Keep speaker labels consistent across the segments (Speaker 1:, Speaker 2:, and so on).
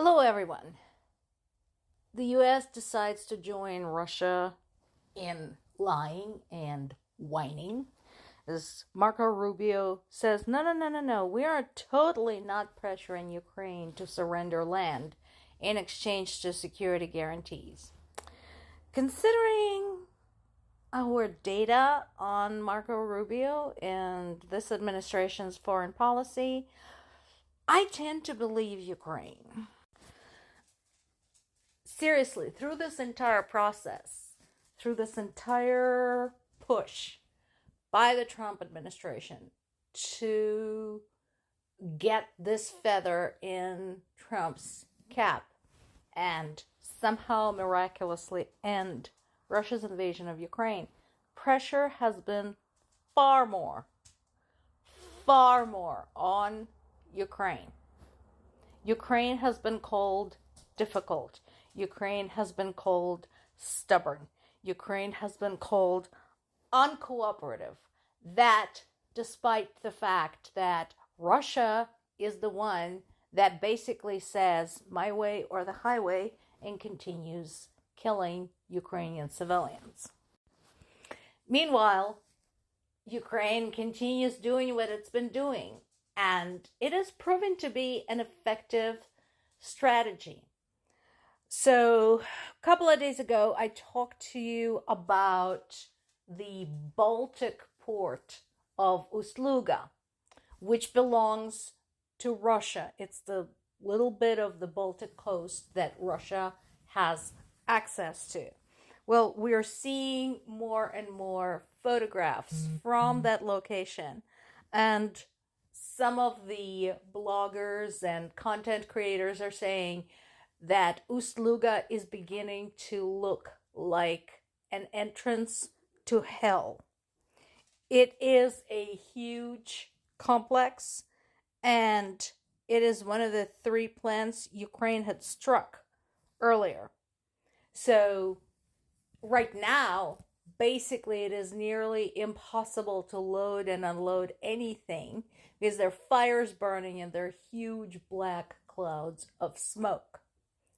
Speaker 1: Hello, everyone. The US decides to join Russia in lying and whining. As Marco Rubio says, no, no, no, no, no. We are totally not pressuring Ukraine to surrender land in exchange to security guarantees. Considering our data on Marco Rubio and this administration's foreign policy, I tend to believe Ukraine. Seriously, through this entire process, through this entire push by the Trump administration to get this feather in Trump's cap and somehow miraculously end Russia's invasion of Ukraine, pressure has been far more on Ukraine. Ukraine has been called difficult. Ukraine has been called stubborn. Ukraine has been called uncooperative. That despite the fact that Russia is the one that basically says my way or the highway and continues killing Ukrainian civilians. Meanwhile, Ukraine continues doing what it's been doing, and it has proven to be an effective strategy. So, a couple of days ago, I talked to you about the Baltic port of Ust-Luga, which belongs to Russia. It's the little bit of the Baltic coast that Russia has access to. Well, we are seeing more and more photographs from that location, and some of the bloggers and content creators are saying that Ust-Luga is beginning to look like an entrance to hell. It is a huge complex, and it is one of the 3 plants Ukraine had struck earlier. So right now, basically it is nearly impossible to load and unload anything because there are fires burning and there are huge black clouds of smoke.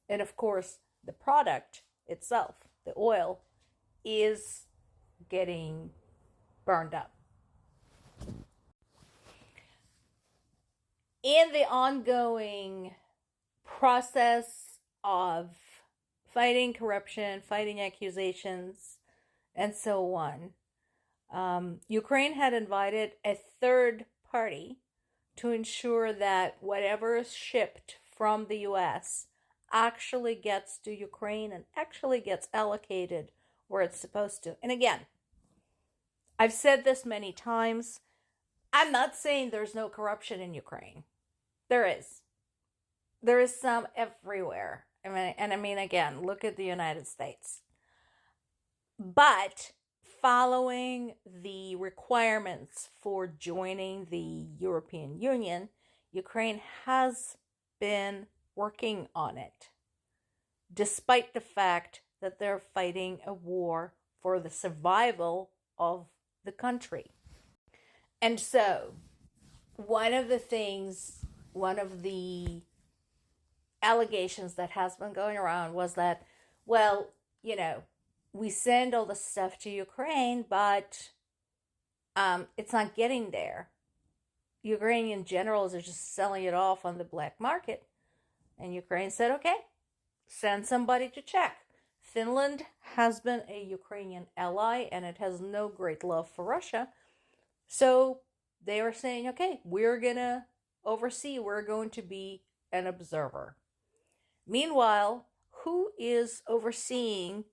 Speaker 1: And of course, the product itself, the oil, is getting burned up. In the ongoing process of fighting corruption, fighting accusations, and so on, Ukraine had invited a third party to ensure that whatever is shipped from the US actually gets to Ukraine and actually gets allocated where it's supposed to. And again, I've said this many times. I'm not saying there's no corruption in Ukraine. There is. There is some everywhere. I mean, again, look at the United States. But following the requirements for joining the European Union, Ukraine has been working on it, despite the fact that they're fighting a war for the survival of the country. And so, one of the allegations that has been going around was that, well, we send all the stuff to Ukraine, but it's not getting there. Ukrainian generals are just selling it off on the black market. And Ukraine said, okay, send somebody to check. Finland has been a Ukrainian ally, and it has no great love for Russia. So they were saying, okay, we're going to oversee, we're going to be an observer. Meanwhile, who is overseeing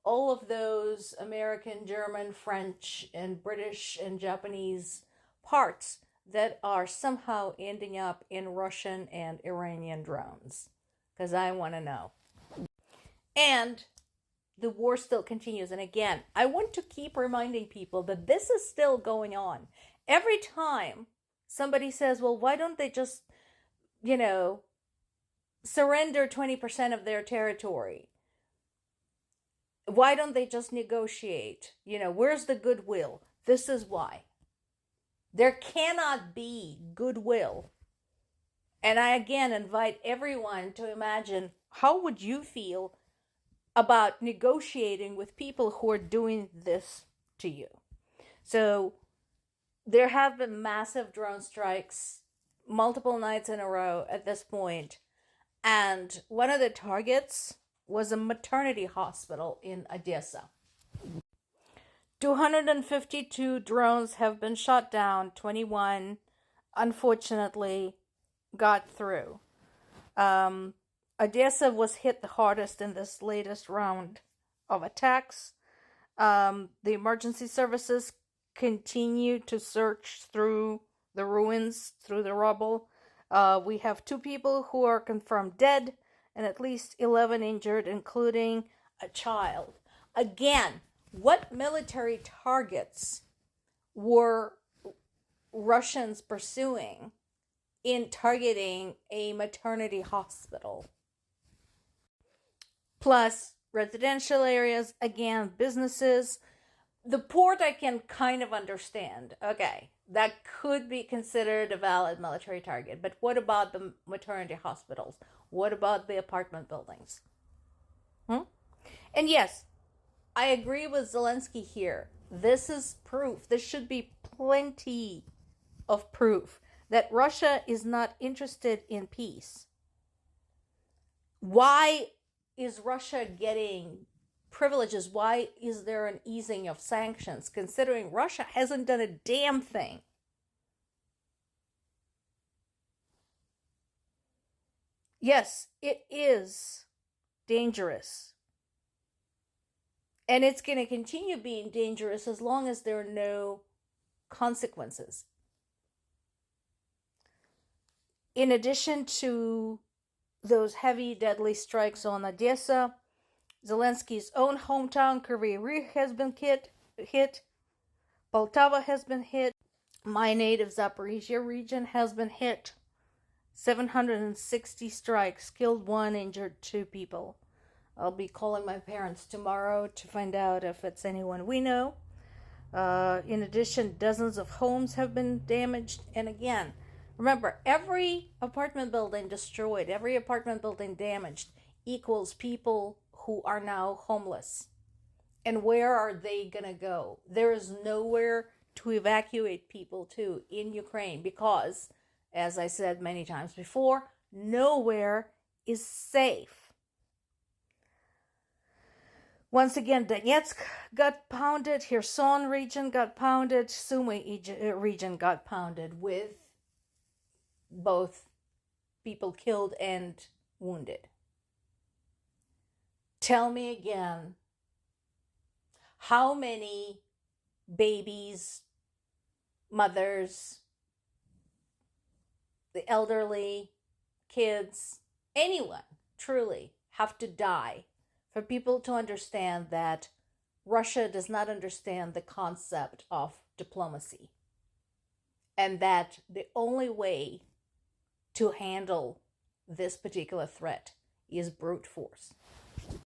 Speaker 1: all of those American, German, French, and British and Japanese parts that are somehow ending up in Russian and Iranian drones? Because I want to know. And the war still continues. And again, I want to keep reminding people that this is still going on. Every time somebody says, well, why don't they just, surrender 20% of their territory? Why don't they just negotiate? Where's the goodwill? This is why. There cannot be goodwill And I again invite everyone to imagine, how would you feel about negotiating with people who are doing this to you? So there have been massive drone strikes multiple nights in a row at this point, and one of the targets was a maternity hospital in Odessa. 252 drones have been shot down. 21, unfortunately, got through. Odessa was hit the hardest in this latest round of attacks. The emergency services continue to search through the ruins, through the rubble. We have 2 people who are confirmed dead and at least 11 injured, including a child. Again, what military targets were Russians pursuing in targeting a maternity hospital? Plus residential areas, again, businesses. The port I can kind of understand. Okay, that could be considered a valid military target. But what about the maternity hospitals? What about the apartment buildings? And yes, I agree with Zelensky here. This is proof. This should be plenty of proof that Russia is not interested in peace. Why is Russia getting privileges? Why is there an easing of sanctions, considering Russia hasn't done a damn thing? Yes, it is dangerous. And it's going to continue being dangerous as long as there are no consequences. In addition to those heavy, deadly strikes on Odessa, Zelensky's own hometown, Kryvyi Rih, has been hit. Poltava has been hit. My native Zaporizhia region has been hit. 760 strikes, killed 1, injured 2 people. I'll be calling my parents tomorrow to find out if it's anyone we know. In addition, dozens of homes have been damaged. And again, remember, every apartment building destroyed, every apartment building damaged equals people who are now homeless. And where are they going to go? There is nowhere to evacuate people to in Ukraine because, as I said many times before, nowhere is safe. Once again, Donetsk got pounded, Kherson region got pounded, Sumy region got pounded, with both people killed and wounded. Tell me again, how many babies, mothers, the elderly, kids, anyone truly have to die for people to understand that Russia does not understand the concept of diplomacy, and that the only way to handle this particular threat is brute force.